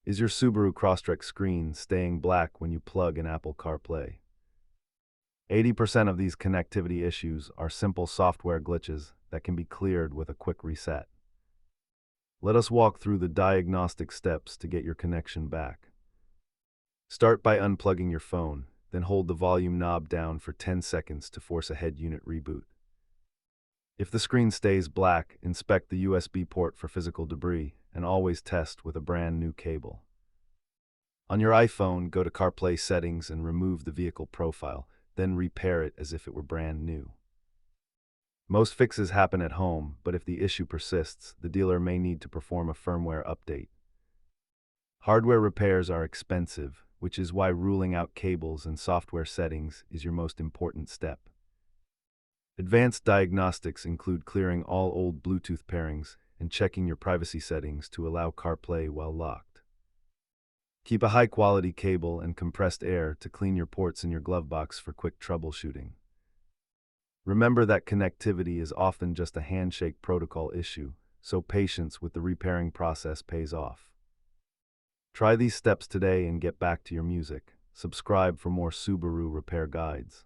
Is your Subaru Crosstrek screen staying black when you plug in Apple CarPlay? 80% of these connectivity issues are simple software glitches that can be cleared with a quick reset. Let us walk through the diagnostic steps to get your connection back. Start by unplugging your phone, then hold the volume knob down for 10 seconds to force a head unit reboot. If the screen stays black, inspect the USB port for physical debris and always test with a brand new cable. On your iPhone, go to CarPlay settings and remove the vehicle profile, then repair it as if it were brand new. Most fixes happen at home, but if the issue persists, the dealer may need to perform a firmware update. Hardware repairs are expensive, which is why ruling out cables and software settings is your most important step. Advanced diagnostics include clearing all old Bluetooth pairings and checking your privacy settings to allow CarPlay while locked. Keep a high-quality cable and compressed air to clean your ports in your glove box for quick troubleshooting. Remember that connectivity is often just a handshake protocol issue, so patience with the repairing process pays off. Try these steps today and get back to your music. Subscribe for more Subaru repair guides.